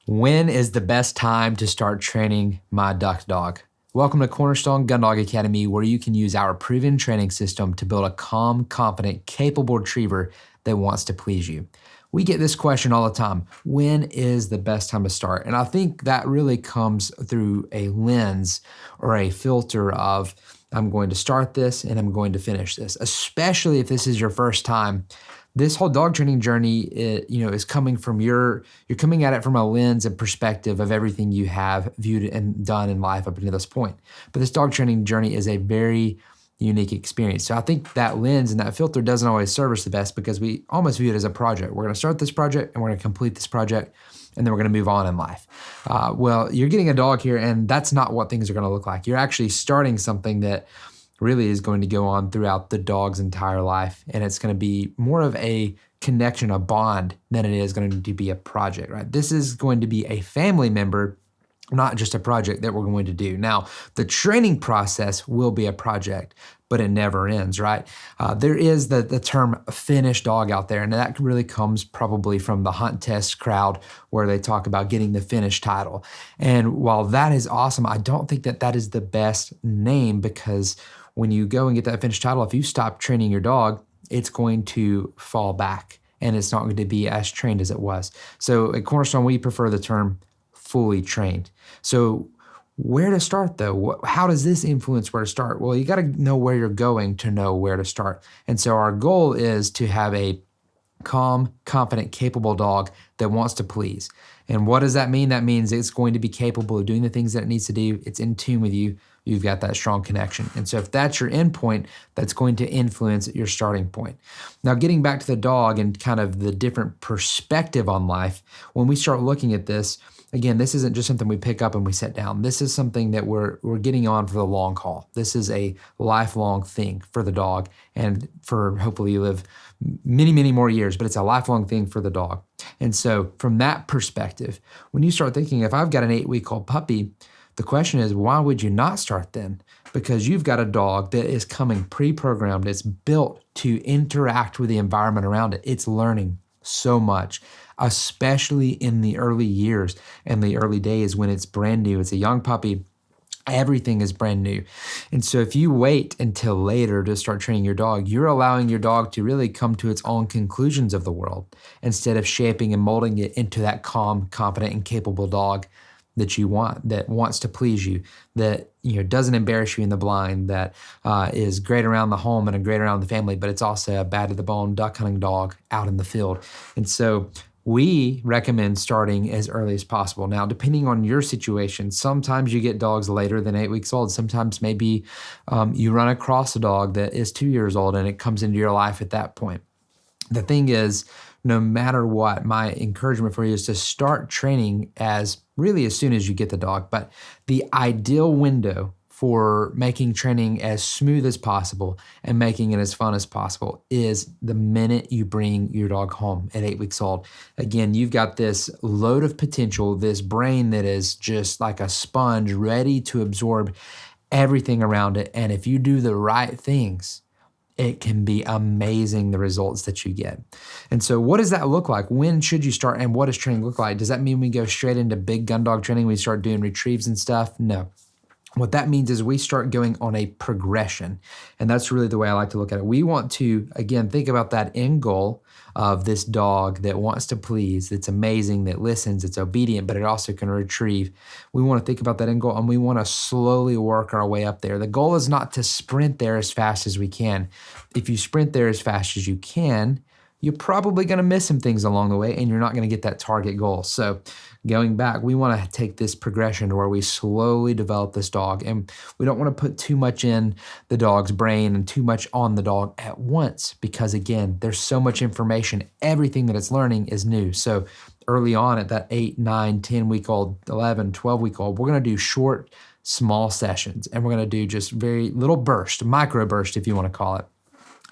When is the best time to start training my duck dog? Welcome to Cornerstone Gun Dog Academy, where you can use our proven training system to build a calm, confident, capable retriever that wants to please you. We get this question all the time. When is the best time to start? And I think that really comes through a lens or a filter of, I'm going to start this and I'm going to finish this, especially if this is your first time. This whole dog training journey, is coming from you're coming at it from a lens and perspective of everything you have viewed and done in life up until this point. But this dog training journey is a very unique experience. So I think that lens and that filter doesn't always serve us the best because we almost view it as a project. We're going to start this project and we're going to complete this project and then we're going to move on in life. Well, you're getting a dog here and that's not what things are going to look like. You're actually starting something that really is going to go on throughout the dog's entire life. And it's going to be more of a connection, a bond, than it is going to be a project, right? This is going to be a family member, not just a project that we're going to do. Now, the training process will be a project, but it never ends, right? There is the term finished dog out there, and that really comes probably from the hunt test crowd where they talk about getting the finished title. And while that is awesome, I don't think that that is the best name because when you go and get that finished title, if you stop training your dog, it's going to fall back and it's not going to be as trained as it was. So at Cornerstone, we prefer the term fully trained. So where to start though? How does this influence where to start? Well, you got to know where you're going to know where to start. And so our goal is to have a calm, confident, capable dog that wants to please. And what does that mean? That means it's going to be capable of doing the things that it needs to do. It's in tune with you. You've got that strong connection. And so if that's your end point, that's going to influence your starting point. Now, getting back to the dog and kind of the different perspective on life, when we start looking at this, again, this isn't just something we pick up and we set down. This is something that we're getting on for the long haul. This is a lifelong thing for the dog and for hopefully you live many, many more years, but it's a lifelong thing for the dog. And so from that perspective, when you start thinking, if I've got an 8-week-old puppy, the question is, why would you not start then? Because you've got a dog that is coming pre-programmed. It's built to interact with the environment around it. It's learning so much, especially in the early years and the early days when it's brand new. It's a young puppy. Everything is brand new. And so if you wait until later to start training your dog, you're allowing your dog to really come to its own conclusions of the world instead of shaping and molding it into that calm, confident, and capable dog that you want, that wants to please you, that doesn't embarrass you in the blind, that is great around the home and great around the family, but it's also a bad to the bone duck hunting dog out in the field. And so we recommend starting as early as possible. Now, depending on your situation, sometimes you get dogs later than 8 weeks old. Sometimes maybe you run across a dog that is 2 years old and it comes into your life at that point. The thing is, no matter what, my encouragement for you is to start training as soon as you get the dog. But the ideal window for making training as smooth as possible and making it as fun as possible is the minute you bring your dog home at 8 weeks old. Again, you've got this load of potential, this brain that is just like a sponge ready to absorb everything around it. And if you do the right things, it can be amazing the results that you get. And so what does that look like? When should you start and what does training look like? Does that mean we go straight into big gun dog training? We start doing retrieves and stuff? No. What that means is we start going on a progression. And that's really the way I like to look at it. We want to, again, think about that end goal of this dog that wants to please, that's amazing, that listens, it's obedient, but it also can retrieve. We want to think about that end goal and we want to slowly work our way up there. The goal is not to sprint there as fast as we can. If you sprint there as fast as you can, you're probably going to miss some things along the way and you're not going to get that target goal. So going back, we want to take this progression to where we slowly develop this dog and we don't want to put too much in the dog's brain and too much on the dog at once because again, there's so much information. Everything that it's learning is new. So early on at that 8, 9, 10-week-old, 11, 12-week-old, we're going to do short, small sessions and we're going to do just very little burst, micro burst if you want to call it.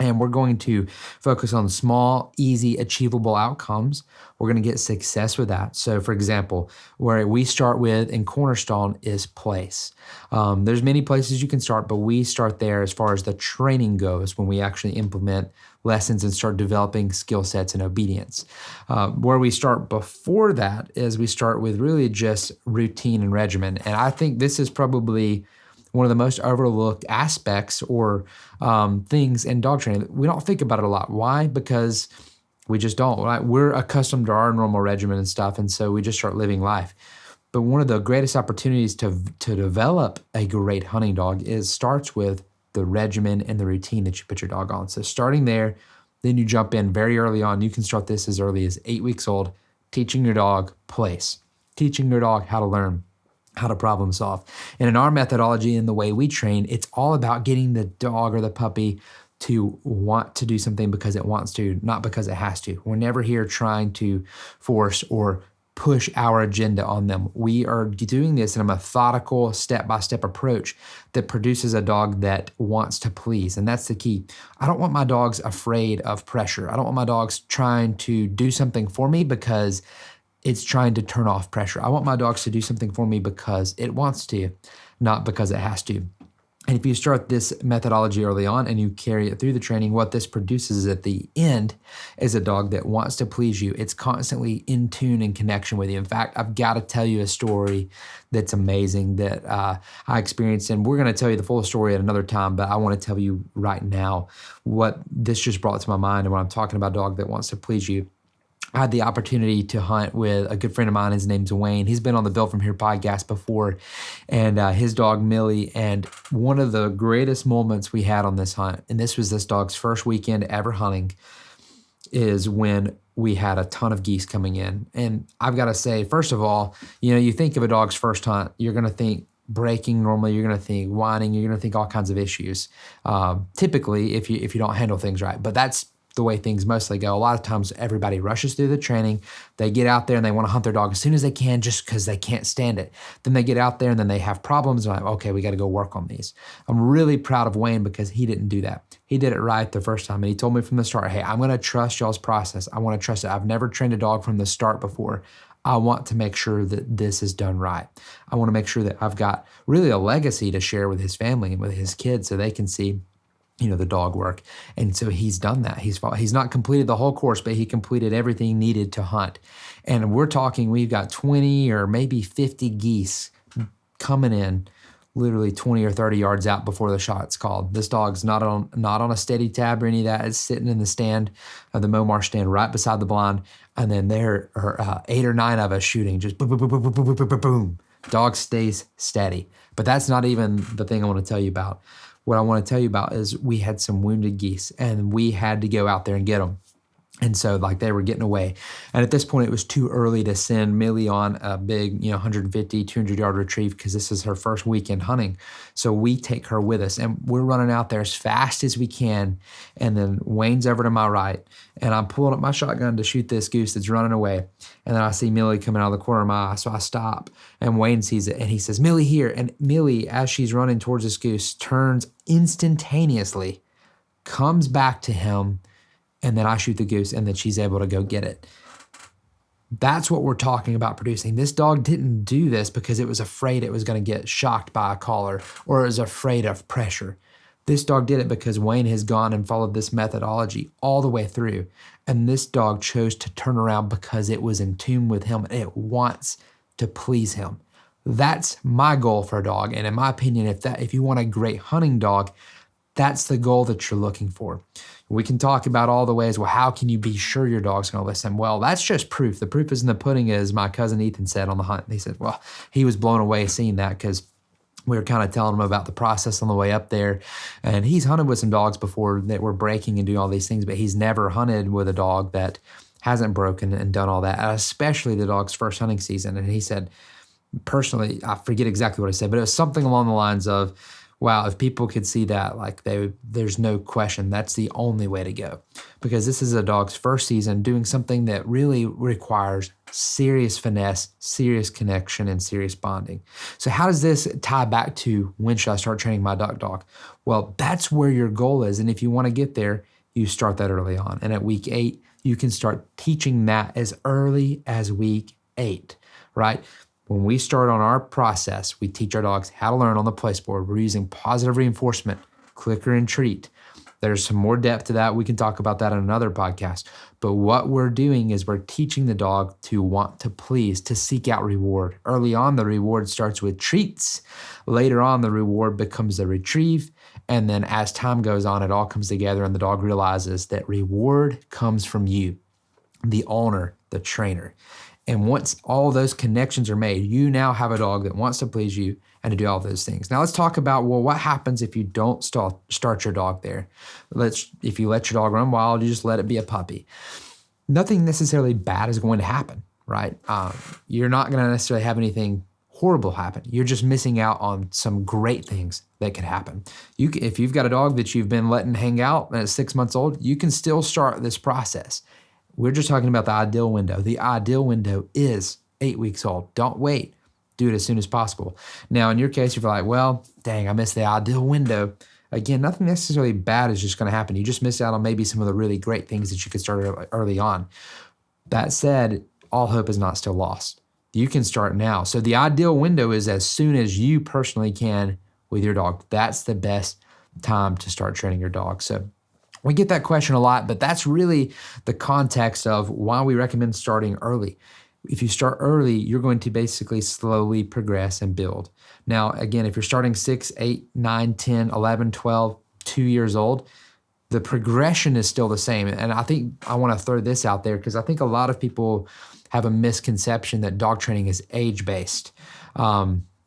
And we're going to focus on small, easy, achievable outcomes. We're going to get success with that. So, for example, where we start with in Cornerstone is place. There's many places you can start, but we start there as far as the training goes when we actually implement lessons and start developing skill sets and obedience. Where we start before that is we start with really just routine and regimen. And I think this is probably one of the most overlooked aspects or things in dog training. We don't think about it a lot. Why? Because we just don't, right? We're accustomed to our normal regimen and stuff, and so we just start living life. But one of the greatest opportunities to develop a great hunting dog starts with the regimen and the routine that you put your dog on. So starting there, then you jump in very early on. You can start this as early as 8 weeks old, teaching your dog place, teaching your dog how to learn, how to problem solve. And in our methodology and the way we train, it's all about getting the dog or the puppy to want to do something because it wants to, not because it has to. We're never here trying to force or push our agenda on them. We are doing this in a methodical, step-by-step approach that produces a dog that wants to please. And that's the key. I don't want my dogs afraid of pressure. I don't want my dogs trying to do something for me because it's trying to turn off pressure. I want my dogs to do something for me because it wants to, not because it has to. And if you start this methodology early on and you carry it through the training, what this produces at the end is a dog that wants to please you. It's constantly in tune and connection with you. In fact, I've got to tell you a story that's amazing that I experienced, and we're going to tell you the full story at another time, but I want to tell you right now what this just brought to my mind. And when I'm talking about a dog that wants to please you, I had the opportunity to hunt with a good friend of mine. His name's Wayne. He's been on the Built From Here podcast before, and his dog Millie. And one of the greatest moments we had on this hunt, and this was this dog's first weekend ever hunting, is when we had a ton of geese coming in. And I've got to say, first of all, you think of a dog's first hunt, you're going to think breaking normally, you're going to think whining, you're going to think all kinds of issues. Typically, if you don't handle things right, but that's the way things mostly go. A lot of times everybody rushes through the training. They get out there and they want to hunt their dog as soon as they can just because they can't stand it. Then they get out there and then they have problems. And I'm like, okay, we got to go work on these. I'm really proud of Wayne because he didn't do that. He did it right the first time. And he told me from the start, hey, I'm going to trust y'all's process. I want to trust it. I've never trained a dog from the start before. I want to make sure that this is done right. I want to make sure that I've got really a legacy to share with his family and with his kids so they can see the dog work. And so he's done that. He's not completed the whole course, but he completed everything needed to hunt. And we're talking, we've got 20 or maybe 50 geese coming in literally 20 or 30 yards out before the shot's called. This dog's not on a steady tab or any of that. It's sitting in the stand, the Momar stand right beside the blind. And then there are 8 or 9 of us shooting, just boom, boom, boom, boom, boom, boom, boom, boom. Dog stays steady. But that's not even the thing I want to tell you about. What I want to tell you about is we had some wounded geese and we had to go out there and get them. And so they were getting away. And at this point, it was too early to send Millie on a big, 150, 200-yard retrieve because this is her first weekend hunting. So we take her with us and we're running out there as fast as we can. And then Wayne's over to my right and I'm pulling up my shotgun to shoot this goose that's running away. And then I see Millie coming out of the corner of my eye. So I stop and Wayne sees it and he says, Millie here. And Millie, as she's running towards this goose, turns instantaneously, comes back to him, and then I shoot the goose, and then she's able to go get it. That's what we're talking about producing. This dog didn't do this because it was afraid it was going to get shocked by a collar or it was afraid of pressure. This dog did it because Wayne has gone and followed this methodology all the way through. And this dog chose to turn around because it was in tune with him and it wants to please him. That's my goal for a dog. And in my opinion, if you want a great hunting dog, that's the goal that you're looking for. We can talk about all the ways, well, how can you be sure your dog's going to listen? Well, that's just proof. The proof is in the pudding, as my cousin Ethan said on the hunt. He said, well, he was blown away seeing that because we were kind of telling him about the process on the way up there. And he's hunted with some dogs before that were breaking and doing all these things, but he's never hunted with a dog that hasn't broken and done all that, especially the dog's first hunting season. And he said, personally, I forget exactly what I said, but it was something along the lines of, Wow, if people could see that, like there's no question that's the only way to go, because this is a dog's first season doing something that really requires serious finesse, serious connection, and serious bonding. So how does this tie back to when should I start training my duck dog? Well, that's where your goal is. And if you want to get there, you start that early on. And at week 8, you can start teaching that as early as week 8, right? When we start on our process, we teach our dogs how to learn on the place board. We're using positive reinforcement, clicker and treat. There's some more depth to that. We can talk about that in another podcast. But what we're doing is we're teaching the dog to want to please, to seek out reward. Early on, the reward starts with treats. Later on, the reward becomes the retrieve. And then as time goes on, it all comes together and the dog realizes that reward comes from you, the owner, the trainer. And once all those connections are made, you now have a dog that wants to please you and to do all those things. Now let's talk about, well, what happens if you don't start your dog there? If you let your dog run wild, you just let it be a puppy. Nothing necessarily bad is going to happen, right? You're not going to necessarily have anything horrible happen. You're just missing out on some great things that could happen. If you've got a dog that you've been letting hang out at 6 months old, you can still start this process. We're just talking about the ideal window. The ideal window is 8 weeks old. Don't wait. Do it as soon as possible. Now, in your case, if you're like, well, dang, I missed the ideal window. Again, nothing necessarily bad is just going to happen. You just miss out on maybe some of the really great things that you could start early on. That said, all hope is not still lost. You can start now. So the ideal window is as soon as you personally can with your dog. That's the best time to start training your dog. So we get that question a lot, but that's really the context of why we recommend starting early. If you start early, you're going to basically slowly progress and build. Now, again, if you're starting 6, 8, 9, 10, 11, 12, 2 years old, the progression is still the same. And I think I want to throw this out there because I think a lot of people have a misconception that dog training is age-based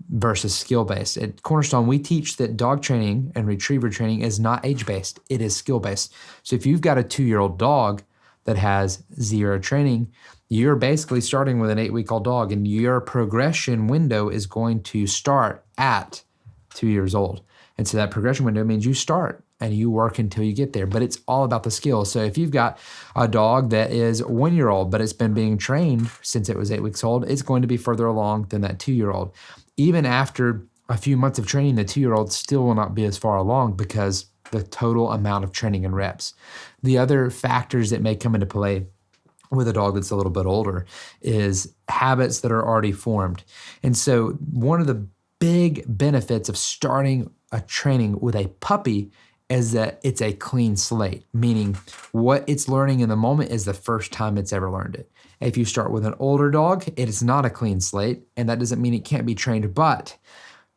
versus skill-based. At Cornerstone, we teach that dog training and retriever training is not age-based. It is skill-based. So if you've got a 2-year-old dog that has 0 training, you're basically starting with an 8-week-old dog, and your progression window is going to start at 2 years old. And so that progression window means you start and you work until you get there, but it's all about the skill. So if you've got a dog that is 1-year-old, but it's been being trained since it was 8 weeks old, it's going to be further along than that 2-year-old. Even after a few months of training, the 2-year-old still will not be as far along because the total amount of training and reps. The other factors that may come into play with a dog that's a little bit older is habits that are already formed. And so one of the big benefits of starting a training with a puppy is that it's a clean slate, meaning what it's learning in the moment is the first time it's ever learned it. If you start with an older dog, it is not a clean slate, and that doesn't mean it can't be trained, but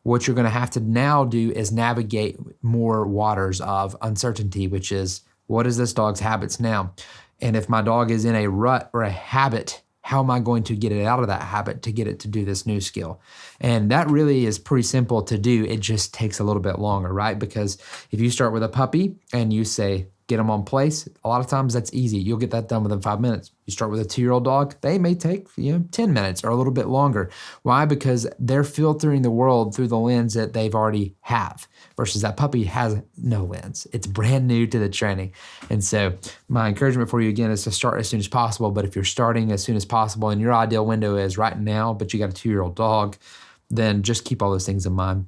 what you're going to have to now do is navigate more waters of uncertainty, which is, what is this dog's habits now? And if my dog is in a rut or a habit, how am I going to get it out of that habit to get it to do this new skill? And that really is pretty simple to do. It just takes a little bit longer, right? Because if you start with a puppy and you say, get them on place, a lot of times that's easy. You'll get that done within 5 minutes. You start with a 2-year-old dog, they may take 10 minutes or a little bit longer. Why? Because they're filtering the world through the lens that they've already have, versus that puppy has no lens. It's brand new to the training. And so my encouragement for you again is to start as soon as possible. But if you're starting as soon as possible and your ideal window is right now, but you got a 2-year-old dog, then just keep all those things in mind.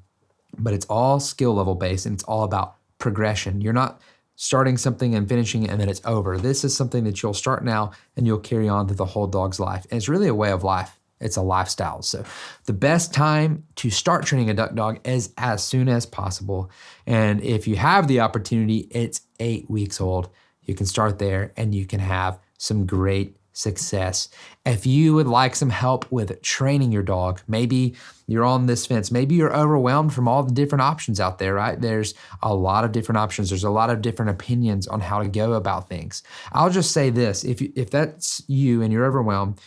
But it's all skill level based and it's all about progression. You're not starting something and finishing it and then it's over. This is something that you'll start now and you'll carry on through the whole dog's life. And it's really a way of life. It's a lifestyle. So the best time to start training a duck dog is as soon as possible. And if you have the opportunity, it's 8 weeks old. You can start there and you can have some great success. If you would like some help with training your dog, maybe you're on this fence, maybe you're overwhelmed from all the different options out there, right? There's a lot of different options. There's a lot of different opinions on how to go about things. I'll just say this, if that's you and you're overwhelmed,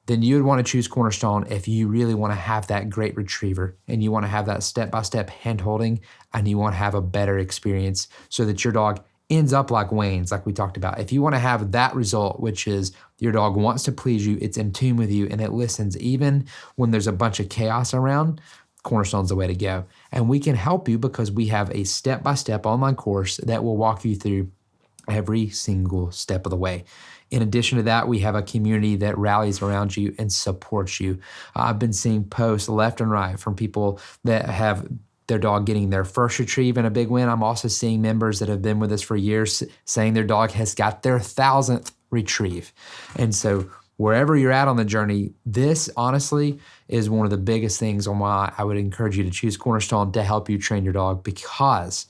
then you would want to choose Cornerstone if you really want to have that great retriever and you want to have that step-by-step hand holding and you want to have a better experience so that your dog ends up like Wayne's, like we talked about. If you want to have that result, which is your dog wants to please you, it's in tune with you, and it listens even when there's a bunch of chaos around, Cornerstone's the way to go. And we can help you because we have a step-by-step online course that will walk you through every single step of the way. In addition to that, we have a community that rallies around you and supports you. I've been seeing posts left and right from people that have their dog getting their first retrieve and a big win. I'm also seeing members that have been with us for years saying their dog has got their 1,000th retrieve. And so wherever you're at on the journey, this honestly is one of the biggest things on why I would encourage you to choose Cornerstone to help you train your dog, because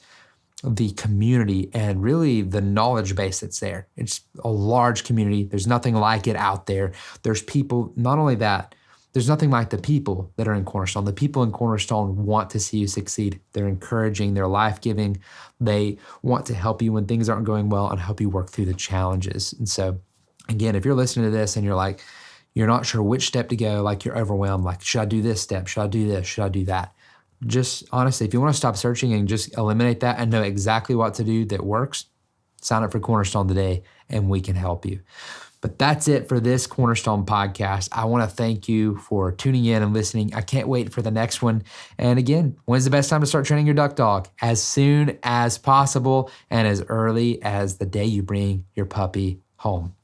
the community and really the knowledge base that's there. It's a large community. There's nothing like it out there. There's people, not only that, there's nothing like the people that are in Cornerstone. The people in Cornerstone want to see you succeed. They're encouraging, they're life-giving. They want to help you when things aren't going well and help you work through the challenges. And so, again, if you're listening to this and you're like, you're not sure which step to go, like you're overwhelmed, like, should I do this step? Should I do this? Should I do that? Just honestly, if you want to stop searching and just eliminate that and know exactly what to do that works, sign up for Cornerstone today and we can help you. But that's it for this Cornerstone podcast. I want to thank you for tuning in and listening. I can't wait for the next one. And again, when's the best time to start training your duck dog? As soon as possible and as early as the day you bring your puppy home.